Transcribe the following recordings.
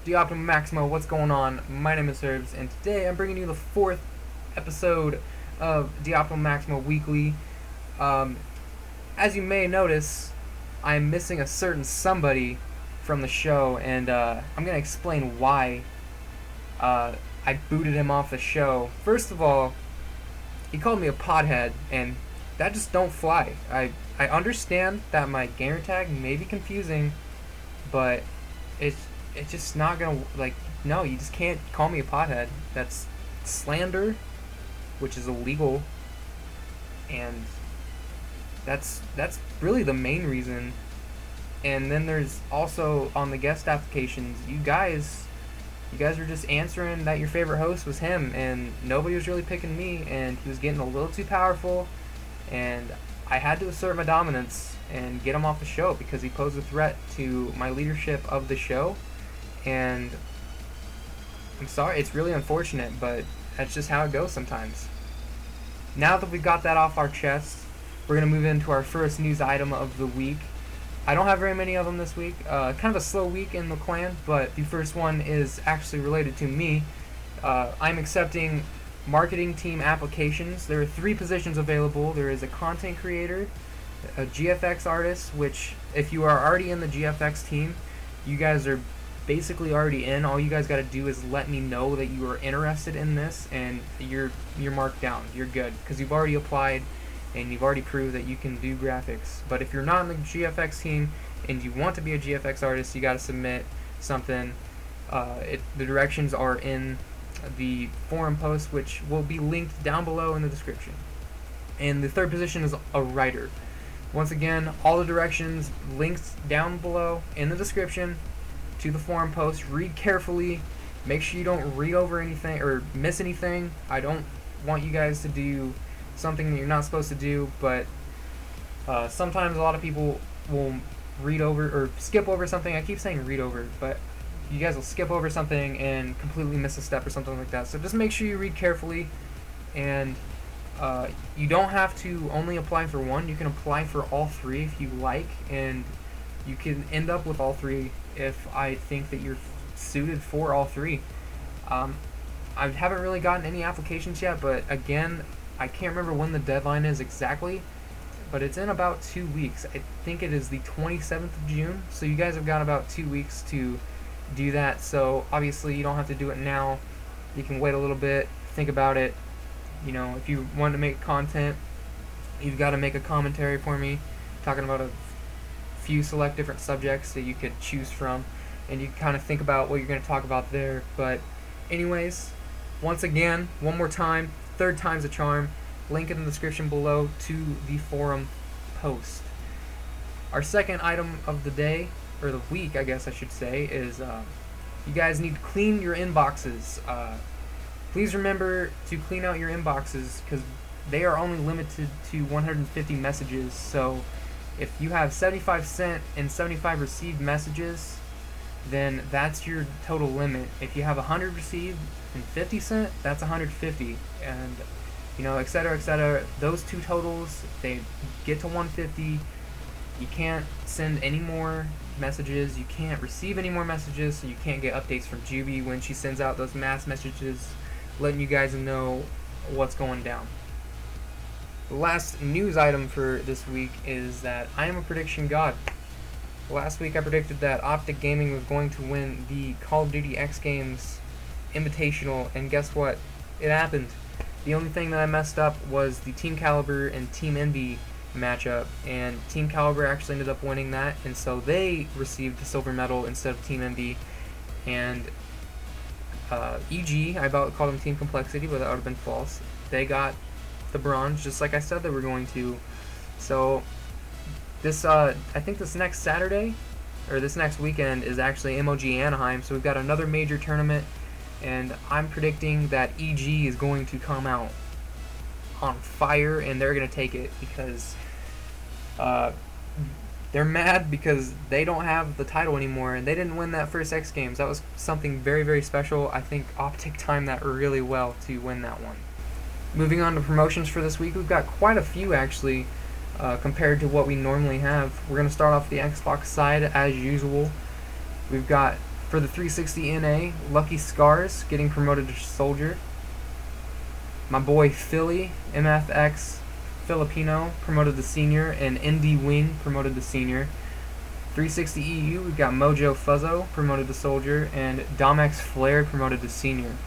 Dioptima Maximo, what's going on? My name is Herbs, and today I'm bringing you the fourth episode of Dioptima Maximo Weekly. Um, as you may notice, I'm missing a certain somebody from the show, and I'm going to explain why I booted him off the show. First of all, he called me a pothead, and that just don't fly. I understand that my gamer tag may be confusing, but it's just not gonna, like, no, you just can't call me a pothead. That's slander, which is illegal, and that's really the main reason. And then there's also on the guest applications, you guys were just answering that your favorite host was him, and nobody was really picking me, and he was getting a little too powerful, and I had to assert my dominance and get him off the show because he posed a threat to my leadership of the show. And I'm sorry, it's really unfortunate, but that's just how it goes sometimes. Now that we've got that off our chest, we're going to move into our first news item of the week. I don't have very many of them this week. Kind of a slow week in the clan, but the first one is actually related to me. I'm accepting marketing team applications. There are 3 positions available. There is a content creator, a GFX artist, which if you are already in the GFX team, you guys are basically already in. All you guys got to do is let me know that you are interested in this, and you're marked down. You're good because you've already applied and you've already proved that you can do graphics. But if you're not in the GFX team and you want to be a GFX artist, you got to submit something. The directions are in the forum post, which will be linked down below in the description. And the third position is a writer. Once again, all the directions linked down below in the description to the forum post. Read carefully. Make sure you don't read over anything or miss anything. I don't want you guys to do something that you're not supposed to do, but sometimes a lot of people will read over or skip over something. I keep saying read over, but you guys will skip over something and completely miss a step or something like that. So just make sure you read carefully, and you don't have to only apply for one. You can apply for all 3 if you like, and you can end up with all 3 if I think that you're suited for all 3. I haven't really gotten any applications yet, but again, I can't remember when the deadline is exactly, but it's in about 2 weeks. I think it is the 27th of June, so you guys have got about 2 weeks to do that. So obviously you don't have to do it now. You can wait a little bit, think about it. You know, if you want to make content, you've got to make a commentary for me talking about a few select different subjects that you could choose from, and you kind of think about what you're going to talk about there. But anyways, once again, one more time, 3rd time's a charm. Link in the description below to the forum post. Our second item of the day, or the week I guess I should say, is you guys need to clean your inboxes. Please remember to clean out your inboxes because they are only limited to 150 messages. So if you have 75 sent and 75 received messages, then that's your total limit. If you have 100 received and 50 sent, that's 150, and you know, etc., etc. Those 2 totals, they get to 150. You can't send any more messages. You can't receive any more messages, so you can't get updates from Juby when she sends out those mass messages letting you guys know what's going down. The last news item for this week is that I am a prediction god. Last week I predicted that Optic Gaming was going to win the Call of Duty X Games Invitational, and guess what? It happened. The only thing that I messed up was the Team Caliber and Team Envy matchup, and Team Caliber actually ended up winning that, and so they received the silver medal instead of Team Envy. And EG, I about called them Team Complexity, but that would have been false. They got the bronze, just like I said they were going to. So this, I think this next Saturday, or this next weekend, is actually MOG Anaheim, so we've got another major tournament, and I'm predicting that EG is going to come out on fire, and they're going to take it because they're mad because they don't have the title anymore, and they didn't win that first X Games. That was something very, very special. I think Optic timed that really well to win that one. Moving on to promotions for this week, we've got quite a few actually compared to what we normally have. We're going to start off the Xbox side as usual. We've got For the 360 NA, Lucky Scars getting promoted to Soldier. My boy Philly, MFX Filipino, promoted to Senior, and ND Wing promoted to Senior. 360 EU, we've got Mojo Fuzzo promoted to Soldier, and Domex Flair promoted to Senior.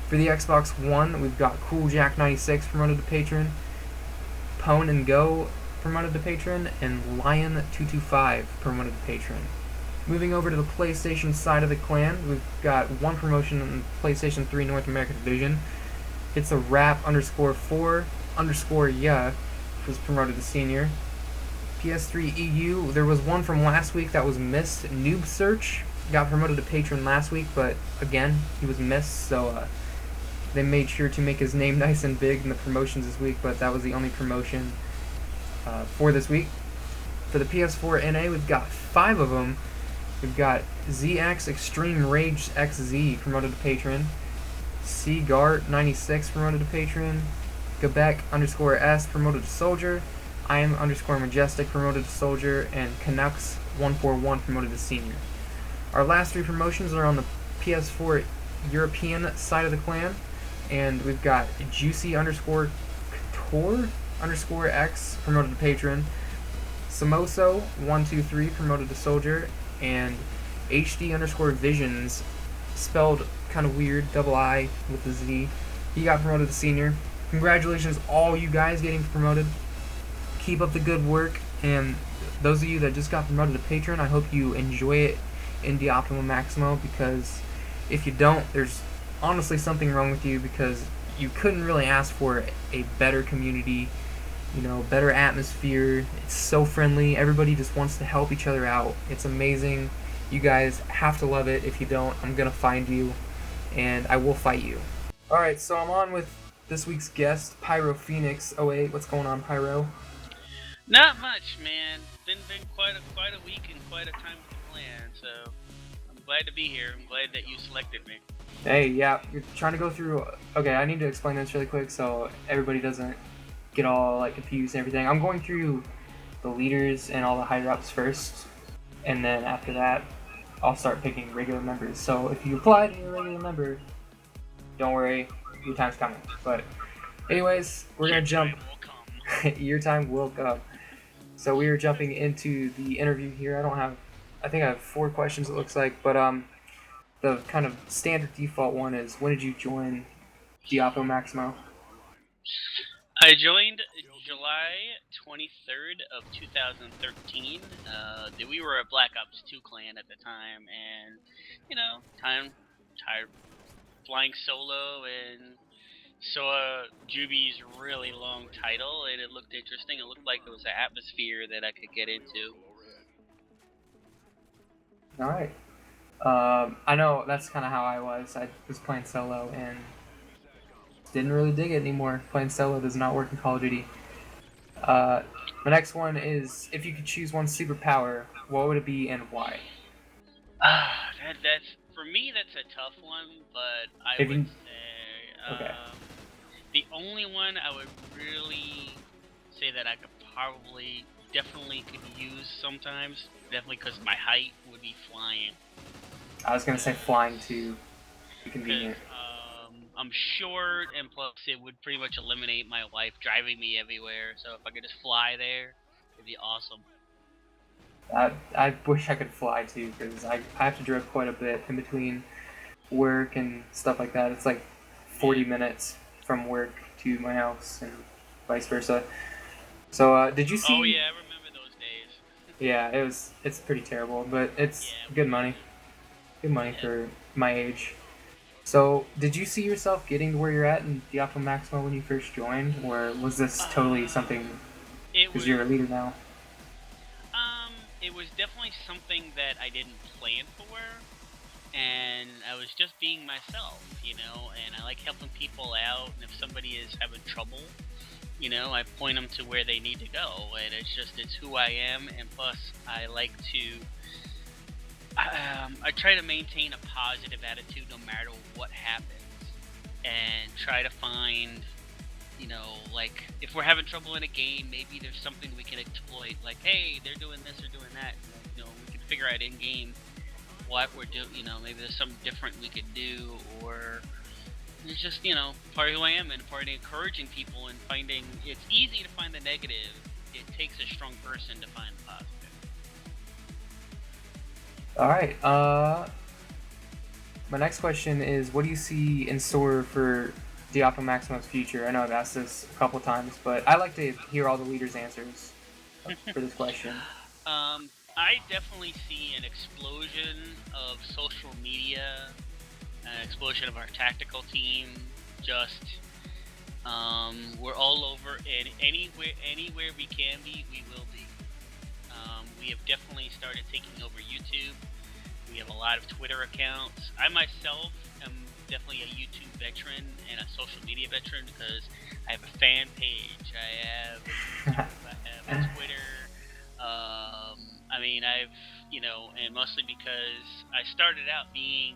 For the Xbox One, we've got Cool Jack 96 promoted to Patron, Pwn and Go promoted to Patron, and Lion 225 promoted to Patron. Moving over to the PlayStation side of the clan, we've got one promotion in the PlayStation 3 North America division. It's a rap_4_ya was promoted to Senior. PS3 EU, there was one from last week that was missed. Noob Search got promoted to Patron last week, but again, he was missed, so they made sure to make his name nice and big in the promotions this week, but that was the only promotion for this week. For the PS4 NA, we've got 5 of them. We've got ZX Extreme Rage XZ promoted to Patron, CGart96 promoted to Patron, Quebec_S promoted to Soldier, IM_Majestic promoted to Soldier, and Canucks141 promoted to Senior. Our last 3 promotions are on the PS4 European side of the clan, and we've got Juicy_Couture_X promoted to Patron, Samoso123 promoted to Soldier, and HD_Visions, spelled kind of weird, double I with the Z, he got promoted to Senior. Congratulations all you guys getting promoted. Keep up the good work, and those of you that just got promoted to Patron, I hope you enjoy it in Diablo Maximo, because if you don't, there's honestly something wrong with you, because you couldn't really ask for a better community, better atmosphere. It's so friendly. Everybody just wants to help each other out. It's amazing. You guys have to love it. If you don't, I'm gonna find you, and I will fight you. Alright, so I'm on with this week's guest, Pyro Phoenix 08. What's going on, Pyro? Not much, man. Been quite a week and quite a time with the clan, so I'm glad to be here. I'm glad that you selected me. Hey, yeah, you're trying to go through. Okay, I need to explain this really quick so everybody doesn't get all confused and everything. I'm going through the leaders and all the higher ups first, and then after that, I'll start picking regular members. So if you apply to be a regular member, don't worry, your time's coming. But anyways, we're gonna jump. Your time will come. So we are jumping into the interview here. I think I have 4 questions it looks like, but the kind of standard default one is, when did you join Diablo Maximo? I joined July 23rd of 2013. We were a Black Ops 2 clan at the time, and tired flying solo, and saw Juby's really long title, and it looked interesting. It looked like it was an atmosphere that I could get into. Alright. I know that's kind of how I was. I was playing solo and didn't really dig it anymore. Playing solo does not work in Call of Duty. The next one is, if you could choose one superpower, what would it be and why? That's for me. That's a tough one, but I would say okay. The only one I would really say that I could definitely could use sometimes, definitely because my height, would be flying. I was gonna say flying too. Be convenient. I'm short, and plus it would pretty much eliminate my wife driving me everywhere. So if I could just fly there, it'd be awesome. I wish I could fly too, because I have to drive quite a bit in between work and stuff like that. It's like 40 minutes from work to my house and vice versa. So did you see? Oh yeah, I remember those days. Yeah, it's pretty terrible, but it's good money. Good money for my age. So did you see yourself getting to where you're at in Diablo Maximo when you first joined, or was this totally something because you're a leader now? It was definitely something that I didn't plan for, and I was just being myself, and I like helping people out, and if somebody is having trouble, I point them to where they need to go, and it's who I am, and plus I like to, I try to maintain a positive attitude no matter what happens, and try to find, like, if we're having trouble in a game, maybe there's something we can exploit, like, hey, they're doing this or doing that, we can figure out in game what we're doing. Maybe there's something different we could do, or it's just part of who I am and part of encouraging people and finding. It's easy to find the negative. It takes a strong person to find the positive. All right. My next question is, what do you see in store for Diablo Maximo's future? I know I've asked this a couple times, but I like to hear all the leaders' answers for this question. I definitely see an explosion of social media, an explosion of our tactical team. Just we're all over, and anywhere we can be, we will be. We have definitely started taking over YouTube. We have a lot of Twitter accounts. I myself am definitely a YouTube veteran and a social media veteran because I have a fan page. I have a Twitter. And mostly because I started out being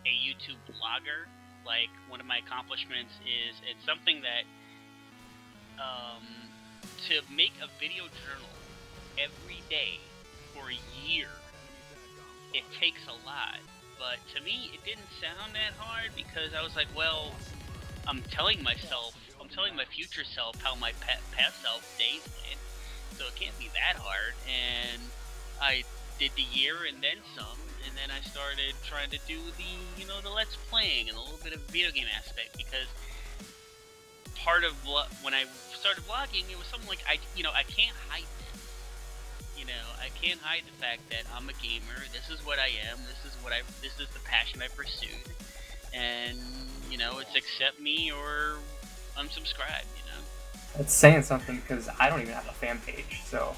a YouTube vlogger. Like, one of my accomplishments is it's something that to make a video journal every day for a year, it takes a lot. But to me, it didn't sound that hard because I was like, well, I'm telling my future self how my past self days went, so it can't be that hard. And I did the year and then some, and then I started trying to do the let's playing and a little bit of video game aspect, because part of when I started vlogging, it was something like I can't hide this. I can't hide the fact that I'm a gamer. This is what I am. This is the passion I pursued, and it's accept me or unsubscribe. That's saying something because I don't even have a fan page, so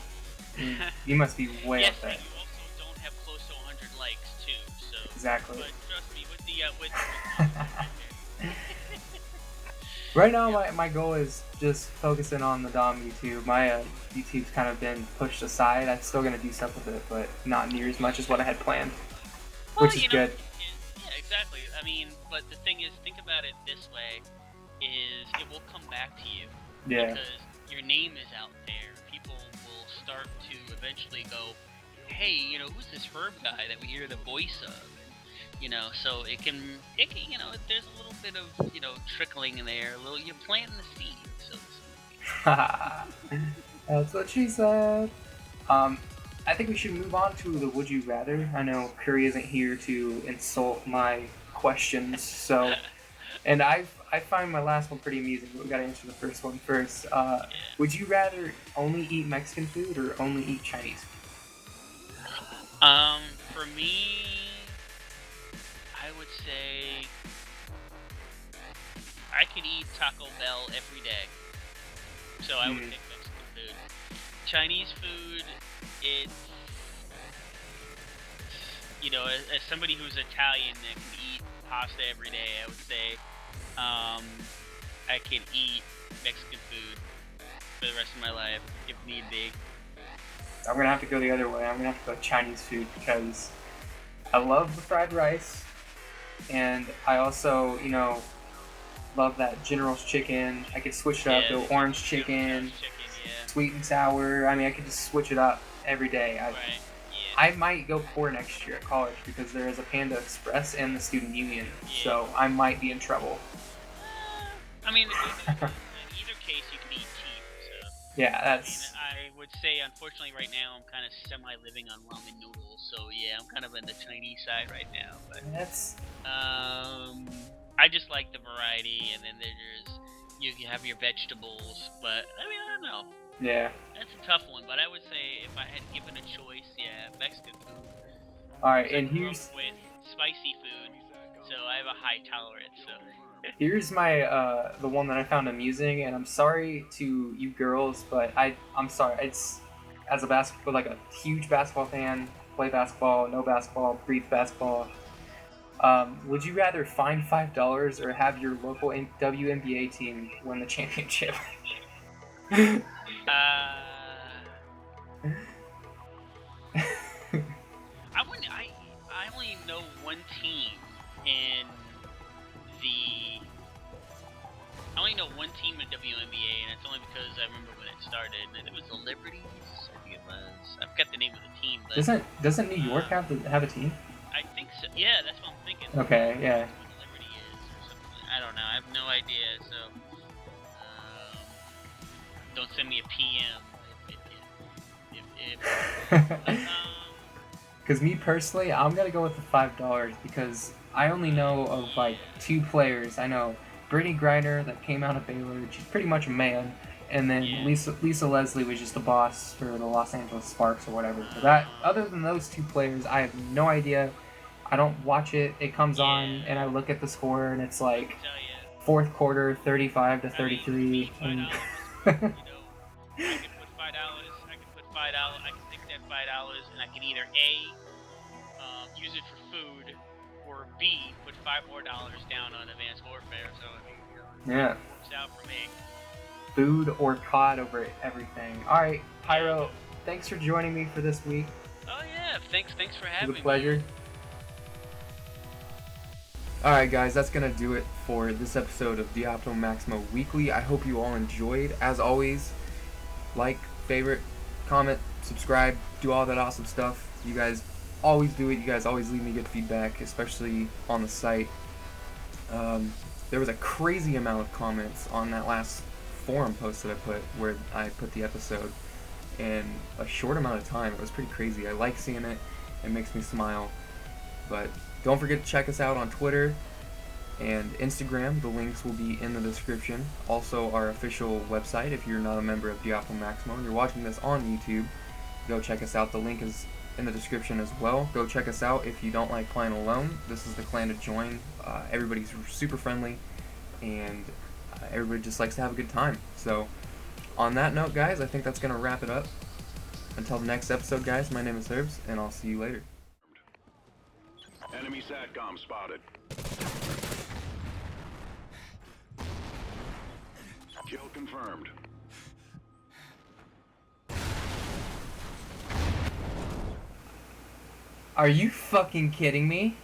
you must be way yes, up there. Yes, you also don't have close to 100 likes too. So exactly. But trust me, with the right now, my goal is just focusing on the Dom YouTube. My YouTube's kind of been pushed aside. I'm still gonna do stuff with it, but not near as much as what I had planned, which is good. Yeah, exactly. I mean, but the thing is, think about it this way: is it will come back to you. Yeah. Because your name is out there. People will start to eventually go, hey, who's this Herb guy that we hear the voice of? And, so it can, there's a little bit of, trickling in there. You're planting the seed, so to speak. That's what she said. I think we should move on to the Would You Rather. I know Curry isn't here to insult my questions, so... And I find my last one pretty amusing, but we gotta answer the first one first. Would you rather only eat Mexican food or only eat Chinese food? For me, I would say I could eat Taco Bell every day. So I would pick Mexican food. Chinese food, it's as somebody who's Italian that can eat pasta every day, I would say I can eat Mexican food for the rest of my life if need be. I'm gonna have to go the other way. I'm gonna have to go Chinese food because I love the fried rice, and I also, love that General's chicken. I could switch it up to orange chicken, sweet and sour. I mean, I could just switch it up every day. I might go poor next year at college because there is a Panda Express and the Student Union, so I might be in trouble. I mean, in either case, you can eat cheap. So. Yeah, that's... I would say, unfortunately, right now, I'm kind of semi-living on ramen noodles, so yeah, I'm kind of in the Chinese side right now. But that's... I just like the variety, and then you have your vegetables, but, I mean, I don't know. Yeah. That's a tough one, but I would say if I had given a choice, Mexican food. Alright, and here's... with spicy food, so I have a high tolerance, so... Here's my, the one that I found amusing, and I'm sorry to you girls, but I'm sorry, it's, as a huge basketball fan, play basketball, know basketball, breathe basketball, would you rather find $5 or have your local WNBA team win the championship? I only know one team in WNBA, and it's only because I remember when it started, and it was the Liberties, I think it was. I forgot the name of the team, but... Doesn't New York have a team? Yeah, that's what I'm thinking. Okay, yeah. What Liberty is or something. I don't know. I have no idea. So, don't send me a PM Because me personally, I'm gonna go with the $5 because I only know of like 2 players. I know Brittany Griner that came out of Baylor. She's pretty much a man, and then Yeah. Lisa Leslie was just a boss for the Los Angeles Sparks or whatever. But that, other than those 2 players, I have no idea. I don't watch it. It comes on, and I look at the score, and it's like tell you. fourth quarter, 35 to 33. $5, you know, I could put $5. I could put $5. I could take that $5 and I could either use it for food, or B, put $5 more down on Advanced Warfare. So I mean, Yeah. it works out for me. Food or COD over everything. All right, Pyro. Thanks for joining me for this week. Oh yeah, thanks for having It me. was a pleasure. Alright guys, that's going to do it for this episode of Diablo Maximo Weekly. I hope you all enjoyed. As always, like, favorite, comment, subscribe, do all that awesome stuff. You guys always do it. You guys always leave me good feedback, especially on the site. There was a crazy amount of comments on that last forum post that I put, where I put the episode, in a short amount of time. It was pretty crazy. I like seeing it. It makes me smile. But don't forget to check us out on Twitter and Instagram. The links will be in the description. Also, our official website, if you're not a member of Diablo Maximo and you're watching this on YouTube, go check us out. The link is in the description as well. Go check us out if you don't like playing alone. This is the clan to join. Everybody's super friendly, and everybody just likes to have a good time. So, on that note, guys, I think that's going to wrap it up. Until the next episode, guys, my name is Herbs, and I'll see you later. Enemy SATCOM spotted. Kill confirmed. Are you fucking kidding me?